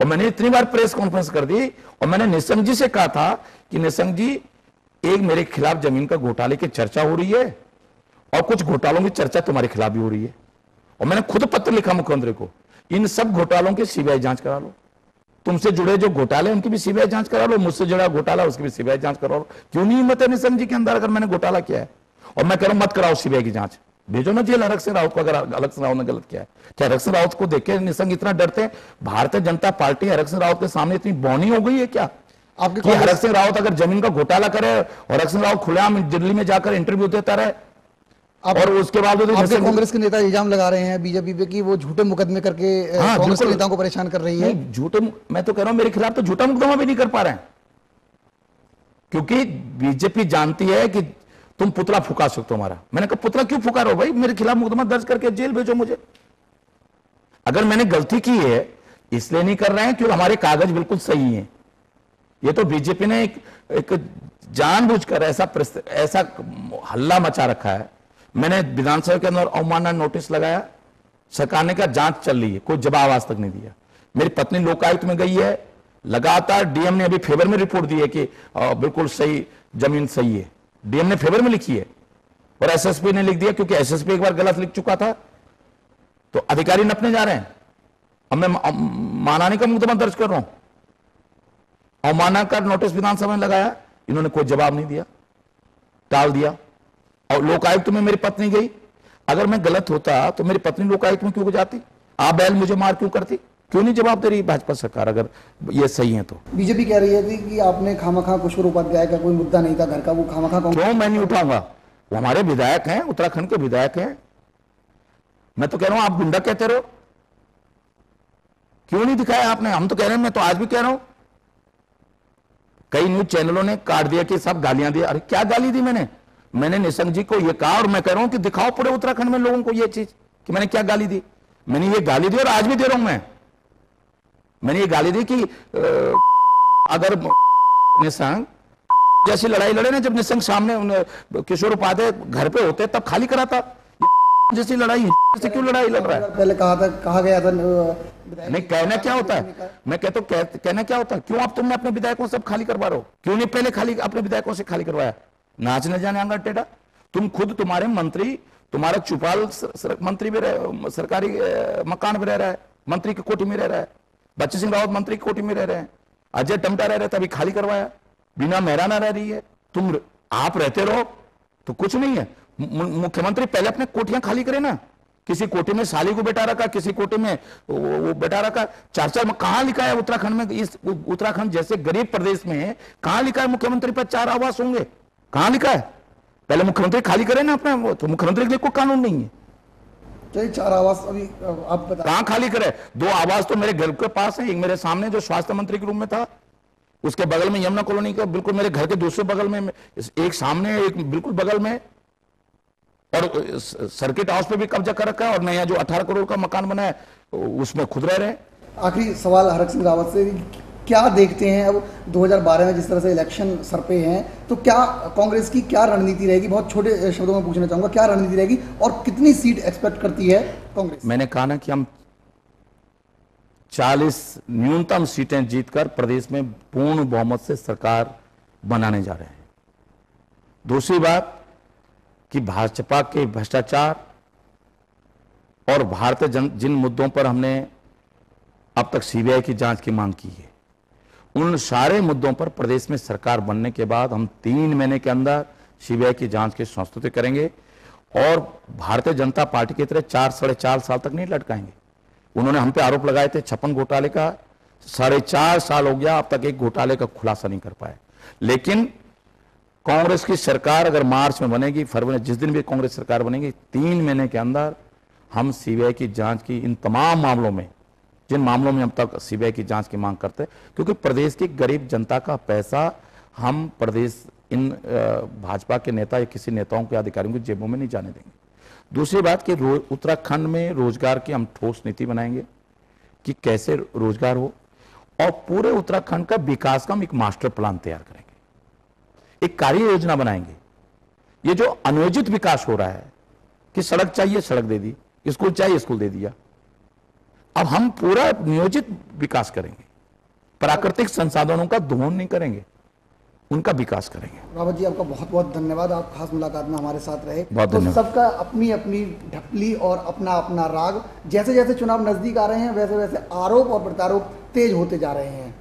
और मैंने इतनी बार प्रेस कॉन्फ्रेंस कर दी और मैंने निशंक जी से कहा था कि निशंक जी, एक मेरे खिलाफ जमीन का घोटाले की चर्चा हो रही है और कुछ घोटालों की चर्चा तुम्हारे खिलाफ भी हो रही है। और मैंने खुद पत्र लिखा मुख्यमंत्री को, इन सब घोटालों की सीबीआई जांच करा लो, तुमसे जुड़े जो घोटाले उनकी भी सीबीआई जांच करा लो, मुझसे जुड़ा घोटाला उसकी भी सीबीआई जांच करा लो। क्यों नहीं हिम्मत है निशंक जी के अंदर अगर मैंने घोटाला किया है? और मैं कह रहा हूं मत कराओ सीबीआई की जांच, भेजो ना जेल हरक सिंह रावत को, अगर हरक सिंह रावत ने गलत किया है। क्या हरक सिंह रावत को देख के निशंक इतना डरते हैं? भारतीय जनता पार्टी हरक सिंह रावत के सामने इतनी बौनी हो गई है क्या कि हरक सिंह रावत अगर जमीन का घोटाला करे और हरक सिंह रावत खुलेआम दिल्ली में जाकर इंटरव्यू देता रहे और उसके बाद कांग्रेस के नेता इल्जाम लगा रहे हैं बीजेपी पे कि वो झूठे मुकदमे करके कांग्रेस के नेताओं को परेशान कर रही है। झूठे, मैं तो कह रहा हूं मेरे खिलाफ तो झूठा मुकदमा भी नहीं कर पा रहे हैं, क्योंकि बीजेपी जानती है कि तुम पुतला फुका सकते हो हमारा। मैंने कहा पुतला क्यों फुका रहे हो भाई, मेरे खिलाफ मुकदमा दर्ज करके जेल भेजो मुझे। अगर मैंने गलती की है इसलिए नहीं कर रहे हैं क्योंकि हमारे कागज बिल्कुल सही हैं। ये तो बीजेपी ने एक जानबूझकर ऐसा हल्ला मचा रखा है। मैंने विधानसभा के अंदर अवमानना नोटिस लगाया, सरकार ने कहा जांच चल रही है, कोई जवाब आज तक नहीं दिया। मेरी पत्नी लोकायुक्त में गई है, लगातार डीएम ने अभी फेवर में रिपोर्ट दी है कि बिल्कुल सही, जमीन सही है, डीएम ने फेवर में लिखी है और एसएसपी ने लिख दिया, क्योंकि एसएसपी एक बार गलत लिख चुका था तो अधिकारी नपने जा रहे हैं। अब मैं मानहानि का मुकदमा दर्ज कर रहा हूं, अवमानना का नोटिस विधानसभा में लगाया, इन्होंने कोई जवाब नहीं दिया, टाल दिया। और लोकायुक्त में मेरी पत्नी गई, अगर मैं गलत होता तो मेरी पत्नी लोकायुक्त में क्यों जाती? आप बैल मुझे मार क्यों करती? क्यों नहीं जवाब दे रही भाजपा सरकार अगर ये सही है तो? बीजेपी कह रही है कि आपने खामखा कुशवर उपाध्याय का कोई मुद्दा नहीं था घर का, वो खामखा क्यों मैं नहीं उठाऊंगा? वो हमारे विधायक हैं, उत्तराखंड के विधायक हैं। मैं तो कह रहा हूं आप गुंडा कहते रहो, क्यों नहीं दिखाया आपने? हम तो कह रहे हैं, मैं तो आज भी कह रहा हूं, कई न्यूज चैनलों ने काट दिया कि सब गालियां दी। अरे क्या गाली दी मैंने निशंक जी को ये कहा और मैं कह रहा हूं कि दिखाओ पूरे उत्तराखंड में लोगों को ये चीज कि मैंने क्या गाली दी। मैंने ये गाली दी और आज भी दे रहा हूं। मैंने ये गाली दी कि अगर निशंक जैसी लड़ाई लड़े ना, जब निशंक सामने किशोर उपाध्याय घर पे होते तब खाली कराता, जैसी लड़ाई से क्यों लड़ाई लड़ रहा है? पहले कहा गया था नहीं, कहना क्या होता है? मैं कहता हूं कहना क्या होता है? क्यों आप तुमने अपने विधायकों से खाली करवा रहे हो? क्यों नहीं पहले खाली अपने विधायकों से खाली करवाया? नाच न जाने आंगा टेढ़ा। तुम खुद, तुम्हारे मंत्री, तुम्हारा चुपाल मंत्री भी सरकारी मकान में रह रहा है, मंत्री की कोठी में रह रहा है, बच्चे सिंह रावत मंत्री की कोठी में रह रहे हैं, अजय टमटा रह रहे थे, अभी खाली करवाया, बिना मेहराना रह रही है। आप रहते रहो तो कुछ नहीं है। मुख्यमंत्री पहले अपने कोठियां खाली करे ना, किसी कोठी में साली को बैठा रखा, किसी कोठी में वो बैठा रखा। चार कहां लिखा है उत्तराखंड में, इस उत्तराखंड जैसे गरीब प्रदेश में कहां लिखा है मुख्यमंत्री पर 4 आवास होंगे? कहां लिखा है? पहले मुख्यमंत्री खाली करे ना अपना, वो तो मुख्यमंत्री के लिए कोई कानून नहीं है। तो 4 आवास अभी आप बता, कहां खाली करे? 2 आवास तो मेरे घर के पास है, एक मेरे सामने जो स्वास्थ्य मंत्री के रूम में था, उसके बगल में यमुना कॉलोनी का बिल्कुल मेरे घर के दूसरे बगल में, एक सामने एक बिल्कुल बगल में, और सर्किट हाउस पे भी कब्जा कर रखा है, और नया जो 18 करोड़ का मकान बना है उसमें खुद रह रहे हैं। आखिरी सवाल हरक सिंह रावत से, क्या देखते हैं अब 2012 में जिस तरह से इलेक्शन सर पे हैं, तो क्या कांग्रेस की क्या रणनीति रहेगी? बहुत छोटे शब्दों में पूछना चाहूंगा, क्या रणनीति रहेगी और कितनी सीट एक्सपेक्ट करती है कांग्रेस? मैंने कहा ना कि हम 40 न्यूनतम सीटें जीतकर प्रदेश में पूर्ण बहुमत से सरकार बनाने जा रहे हैं। दूसरी बात कि भाजपा के भ्रष्टाचार और भारतीय जिन मुद्दों पर हमने अब तक सीबीआई की जांच की मांग की है, उन सारे मुद्दों पर प्रदेश में सरकार बनने के बाद हम 3 महीने के अंदर सीबीआई की जांच की संस्तुति करेंगे और भारतीय जनता पार्टी की तरह 4 साढ़े 4 साल तक नहीं लटकाएंगे। उन्होंने हम पे आरोप लगाए थे 56 घोटाले का, 4.5 साल हो गया, अब तक एक घोटाले का खुलासा नहीं कर पाए। लेकिन कांग्रेस की सरकार अगर मार्च में बनेगी, फरवरी, जिस दिन भी कांग्रेस सरकार बनेगी, 3 महीने के अंदर हम सीबीआई की जांच की इन तमाम मामलों में, जिन मामलों में हम तक सीबीआई की जांच की मांग करते हैं, क्योंकि प्रदेश की गरीब जनता का पैसा हम प्रदेश इन भाजपा के नेता या किसी नेताओं के अधिकारियों की जेबों में नहीं जाने देंगे। दूसरी बात कि उत्तराखंड में रोजगार की हम ठोस नीति बनाएंगे कि कैसे रोजगार हो, और पूरे उत्तराखंड का विकास का हम एक मास्टर प्लान तैयार करेंगे, एक कार्य योजना बनाएंगे। ये जो अनियोजित विकास हो रहा है कि सड़क चाहिए सड़क दे दी, स्कूल चाहिए स्कूल दे दिया, अब हम पूरा नियोजित विकास करेंगे। प्राकृतिक संसाधनों का दोहन नहीं करेंगे, उनका विकास करेंगे। रावत जी, आपका बहुत बहुत धन्यवाद, आप खास मुलाकात में हमारे साथ रहे। बहुत तो धन्यवाद। सबका अपनी अपनी ढपली और अपना अपना राग, जैसे जैसे चुनाव नजदीक आ रहे हैं वैसे वैसे आरोप और प्रत्यारोप तेज होते जा रहे हैं।